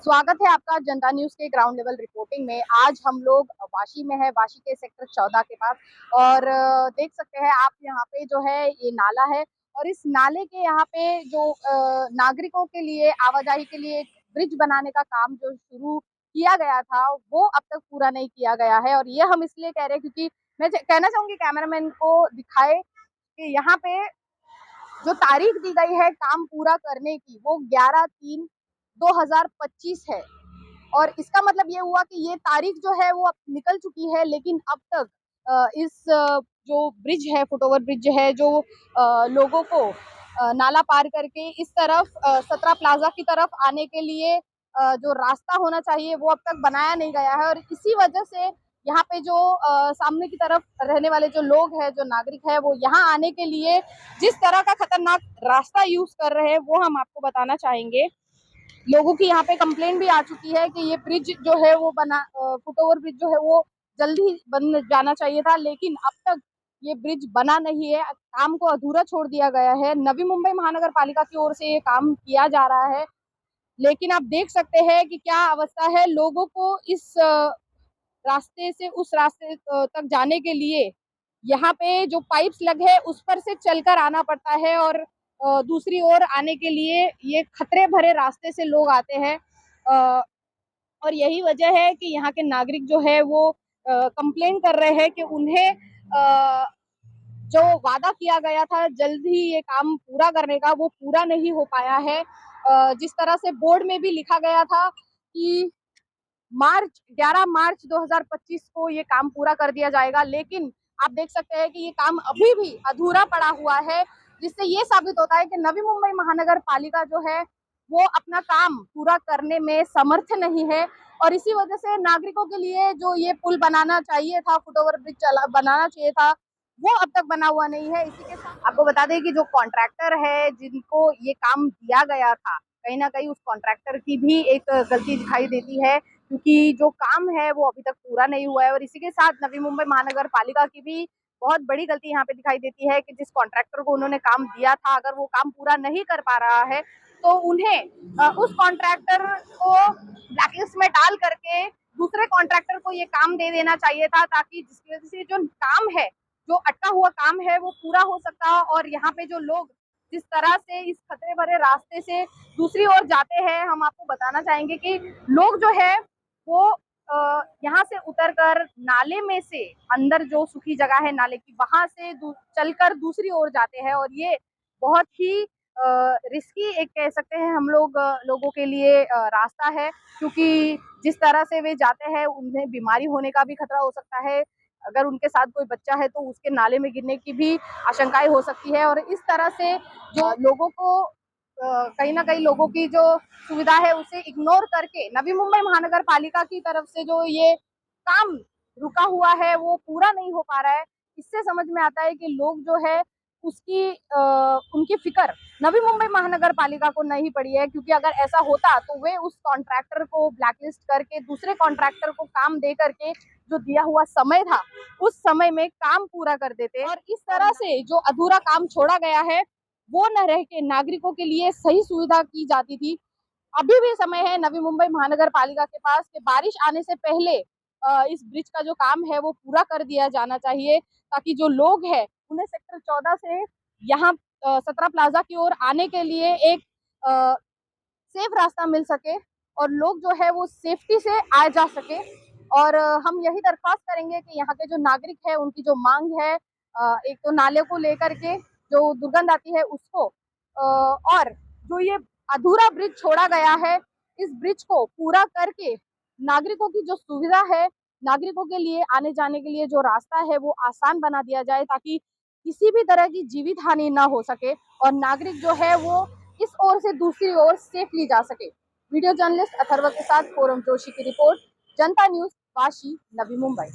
स्वागत है आपका जनता न्यूज के ग्राउंड लेवल रिपोर्टिंग में। आज हम लोग वाशी में है, वाशी के सेक्टर 14 के पास। और देख सकते हैं आप यहाँ पे जो है ये नाला है, और इस नाले के यहाँ पे जो नागरिकों के लिए आवाजाही के लिए ब्रिज बनाने का काम जो शुरू किया गया था वो अब तक पूरा नहीं किया गया है। और ये हम इसलिए कह रहे हैं क्योंकि मैं कहना चाहूंगी कैमरामैन को दिखाए कि यहाँ पे जो तारीख दी गई है काम पूरा करने की वो 11/3/2025 है। और इसका मतलब ये हुआ कि ये तारीख जो है वो अब निकल चुकी है, लेकिन अब तक इस जो ब्रिज है, फुटओवर ब्रिज है, जो लोगों को नाला पार करके इस तरफ सत्रा प्लाजा की तरफ आने के लिए जो रास्ता होना चाहिए वो अब तक बनाया नहीं गया है। और इसी वजह से यहाँ पे जो सामने की तरफ रहने वाले जो लोग हैं, जो नागरिक है, वो यहाँ आने के लिए जिस तरह का खतरनाक रास्ता यूज कर रहे हैं वो हम आपको बताना चाहेंगे। लोगों की यहाँ पे कंप्लेंट भी आ चुकी है कि ये ब्रिज जो है वो फुटओवर ब्रिज जो है वो जल्दी बन जाना चाहिए था, लेकिन अब तक ये ब्रिज बना नहीं है। काम को अधूरा छोड़ दिया गया है। नवी मुंबई महानगर पालिका की ओर से ये काम किया जा रहा है, लेकिन आप देख सकते हैं कि क्या अवस्था है। लोगों को इस रास्ते से उस रास्ते तक जाने के लिए यहाँ पे जो पाइप्स लगे हैं उस पर से चलकर आना पड़ता है, और दूसरी ओर आने के लिए ये खतरे भरे रास्ते से लोग आते हैं। और यही वजह है कि यहाँ के नागरिक जो है वो कंप्लेन कर रहे हैं कि उन्हें जो वादा किया गया था जल्द ही ये काम पूरा करने का वो पूरा नहीं हो पाया है। जिस तरह से बोर्ड में भी लिखा गया था कि 11 मार्च 2025 को ये काम पूरा कर दिया जाएगा, लेकिन आप देख सकते हैं कि ये काम अभी भी अधूरा पड़ा हुआ है, जिससे ये साबित होता है कि नवी मुंबई महानगर पालिका जो है वो अपना काम पूरा करने में समर्थ नहीं है। और इसी वजह से नागरिकों के लिए जो ये पुल बनाना चाहिए था, फुटओवर ब्रिज बनाना चाहिए था, वो अब तक बना हुआ नहीं है। इसी के साथ आपको बता दें कि जो कॉन्ट्रैक्टर है जिनको ये काम दिया गया था, कहीं ना कहीं उस कॉन्ट्रैक्टर की भी एक गलती दिखाई देती है, क्योंकि जो काम है वो अभी तक पूरा नहीं हुआ है। और इसी के साथ नवी मुंबई महानगर पालिका की भी बहुत बड़ी गलती यहाँ पे दिखाई देती है कि जिस कॉन्ट्रैक्टर को उन्होंने काम दिया था, अगर वो काम पूरा नहीं कर पा रहा है तो उन्हें उस कॉन्ट्रैक्टर को ब्लैकलिस्ट में डाल करके दूसरे कॉन्ट्रैक्टर को ये काम दे देना चाहिए था, ताकि जिसकी वजह से जो काम है, जो अटका हुआ काम है, वो पूरा हो सकता। और यहाँ पे जो लोग जिस तरह से इस खतरे भरे रास्ते से दूसरी ओर जाते हैं, हम आपको बताना चाहेंगे कि लोग जो है वो यहाँ से उतरकर नाले में से अंदर जो सूखी जगह है नाले की, वहां से चलकर दूसरी ओर जाते हैं। और ये बहुत ही रिस्की एक कह सकते हैं हम लोग लोगों के लिए रास्ता है, क्योंकि जिस तरह से वे जाते हैं उन्हें बीमारी होने का भी खतरा हो सकता है। अगर उनके साथ कोई बच्चा है तो उसके नाले में गिरने की भी आशंकाएं हो सकती है। और इस तरह से जो लोगों को कहीं ना कहीं लोगों की जो सुविधा है उसे इग्नोर करके नवी मुंबई महानगर पालिका की तरफ से जो ये काम रुका हुआ है वो पूरा नहीं हो पा रहा है। इससे समझ में आता है कि लोग जो है उसकी उनकी फिक्र नवी मुंबई महानगर पालिका को नहीं पड़ी है, क्योंकि अगर ऐसा होता तो वे उस कॉन्ट्रैक्टर को ब्लैकलिस्ट करके दूसरे कॉन्ट्रैक्टर को काम दे करके जो दिया हुआ समय था उस समय में काम पूरा कर देते। और इस तरह से जो अधूरा काम छोड़ा गया है वो न रह के नागरिकों के लिए सही सुविधा की जाती थी। अभी भी समय है नवी मुंबई महानगर पालिका के पास कि बारिश आने से पहले इस ब्रिज का जो काम है वो पूरा कर दिया जाना चाहिए, ताकि जो लोग हैं उन्हें सेक्टर 14 से यहाँ सत्रा प्लाजा की ओर आने के लिए एक सेफ रास्ता मिल सके, और लोग जो है वो सेफ्टी से आ जा सके। और हम यही दरख्वास्त करेंगे कि यहाँ के जो नागरिक है उनकी जो मांग है, एक तो नाले को लेकर के जो दुर्गंध आती है उसको, और जो ये अधूरा ब्रिज छोड़ा गया है, इस ब्रिज को पूरा करके नागरिकों की जो सुविधा है, नागरिकों के लिए आने जाने के लिए जो रास्ता है वो आसान बना दिया जाए, ताकि किसी भी तरह की जीवित हानि ना हो सके और नागरिक जो है वो इस ओर से दूसरी ओर सेफली जा सके। वीडियो जर्नलिस्ट अथर्व के साथ फोरम जोशी की रिपोर्ट, जनता न्यूज, वाशी, नवी मुंबई।